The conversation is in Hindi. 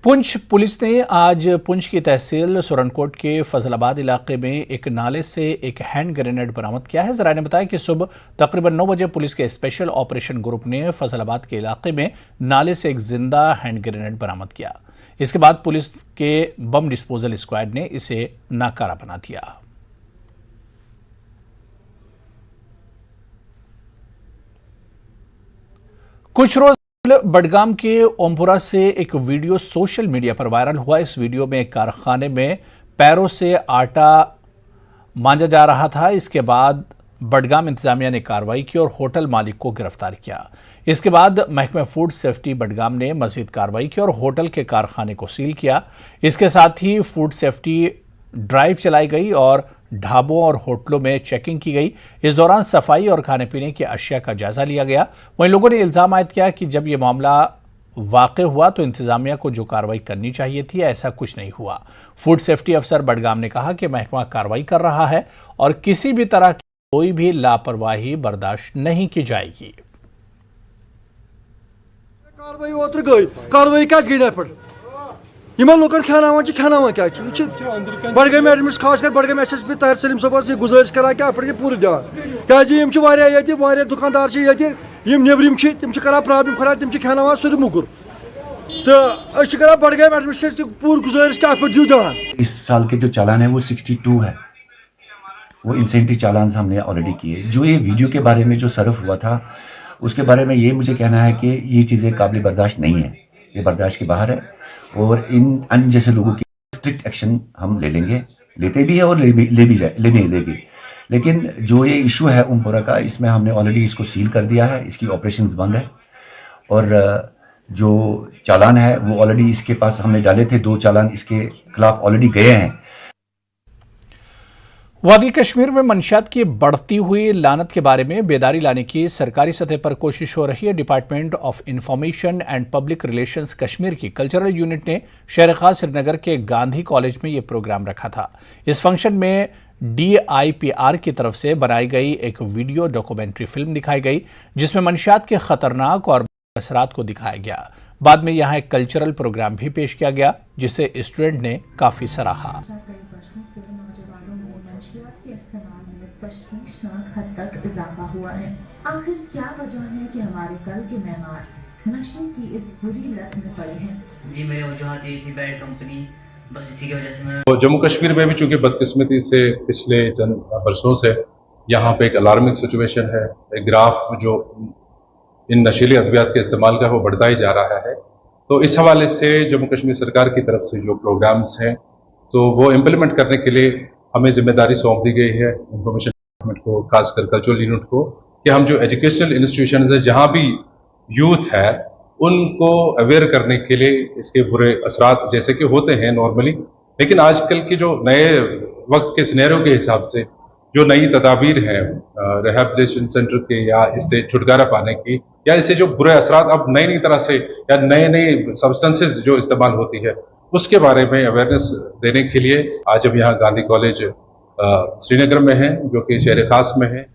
पुंछ पुलिस ने आज पुंछ की तहसील सुरनकोट के फजलाबाद इलाके में एक नाले से एक हैंड ग्रेनेड बरामद किया है। जराये ने बताया कि सुबह तकरीबन 9 बजे पुलिस के स्पेशल ऑपरेशन ग्रुप ने फजलाबाद के इलाके में नाले से एक जिंदा हैंड ग्रेनेड बरामद किया। इसके बाद पुलिस के बम डिस्पोजल स्क्वाड ने इसे नाकारा बना दिया। कुछ रोज बडगाम के ओमपुरा से एक वीडियो सोशल मीडिया पर वायरल हुआ। इस वीडियो में एक कारखाने में पैरों से आटा मांजा जा रहा था। इसके बाद बडगाम इंतजामिया ने कार्रवाई की और होटल मालिक को गिरफ्तार किया। इसके बाद महकमा फूड सेफ्टी बडगाम ने मजीद कार्रवाई की और होटल के कारखाने को सील किया। इसके साथ ही फूड सेफ्टी ड्राइव चलाई गई और ढाबों और होटलों में चेकिंग की गई। इस दौरान सफाई और खाने पीने की अशिया का जायजा लिया गया। वहीं लोगों ने इल्जाम आयद किया कि जब यह मामला वाक़ई हुआ तो इंतजामिया को जो कार्रवाई करनी चाहिए थी ऐसा कुछ नहीं हुआ। फूड सेफ्टी अफसर बडगाम ने कहा कि महकमा कार्रवाई कर रहा है और किसी भी तरह की कोई भी लापरवाही बर्दाश्त नहीं की जाएगी। लोकन खानावान क्या बडगाम एडमिट्स खासकर बडगाम SSP ताहिर सलीम साहब यह गुजारिश करान कि पे पूरे ध्यान क्या दुकानदार नबरम तम प्रॉब्लम खराब तम खानावान सो मुकुर तो बडगाम एडमिनिस्ट्रेशन पूरी गुजारिश कि पे दियो ध्यान। इस साल के जो चालान है वो 62 है, वो इंसेंटिव चालान हमने ऑलरेडी किए। जो ये वीडियो के बारे में जो सर्फ हुआ था उसके बारे में ये मुझे कहना है कि ये चीज़ें काबिल बर्दाश्त नहीं है, ये बर्दाश्त के बाहर है और इन अन जैसे लोगों की स्ट्रिक्ट एक्शन हम ले लेंगे, लेते भी है और लेंगे। लेकिन जो ये इशू है ओमपुरा का, इसमें हमने ऑलरेडी इसको सील कर दिया है, इसकी ऑपरेशंस बंद है और जो चालान है वो ऑलरेडी इसके पास हमने डाले थे, 2 चालान इसके खिलाफ ऑलरेडी गए हैं। वादी कश्मीर में मंशियात की बढ़ती हुई लानत के बारे में बेदारी लाने की सरकारी सतह पर कोशिश हो रही है। Department of information and public relations Kashmir की कल्चरल यूनिट ने शहर खास श्रीनगर के गांधी कॉलेज में यह प्रोग्राम रखा था। इस फंक्शन में DIPR की तरफ से बनाई गई एक वीडियो डॉक्यूमेंट्री फिल्म दिखाई गई जिसमें मंशियात के खतरनाक और असरात को दिखाया गया। बाद में यहाँ एक कल्चरल प्रोग्राम भी पेश किया गया जिसे स्टूडेंट ने काफी सराहा। हद तक इजाफा हुआ है। आखिर क्या वजह है कि हमारे कल के मेहमान नशे की इस बुरी लत में पड़े हैं? जी मेरी वजह ये थी बैड कंपनी, बस इसी की वजह से मैं तो जम्मू कश्मीर में भी चूंकि बदकिस्मती से पिछले चंद बरसों से यहाँ पे एक अलार्मिंग सिचुएशन है। एक ग्राफ जो इन नशीली अद्वियात के इस्तेमाल का वो बढ़ता ही जा रहा है। तो इस हवाले से जम्मू कश्मीर सरकार की तरफ से जो प्रोग्राम्स हैं तो वो इम्प्लीमेंट करने के लिए हमें जिम्मेदारी सौंप दी गई है इंफॉर्मेशन को, खासकर कल्चरल यूनिट को, कि हम जो एजुकेशनल इंस्टीट्यूशंस है जहां भी यूथ है उनको अवेयर करने के लिए इसके बुरे असरात जैसे कि होते हैं नॉर्मली, लेकिन आजकल के जो नए वक्त के सिनेरियो के हिसाब से जो नई तदाबीर हैं रिहैबिलिटेशन सेंटर के या इससे छुटकारा पाने की या इससे जो बुरे असरात अब नई तरह से या नई सब्सटेंसेस जो इस्तेमाल होती है उसके बारे में अवेयरनेस देने के लिए आज हम यहाँ गांधी कॉलेज श्रीनगर में है जो कि शहर खास में है।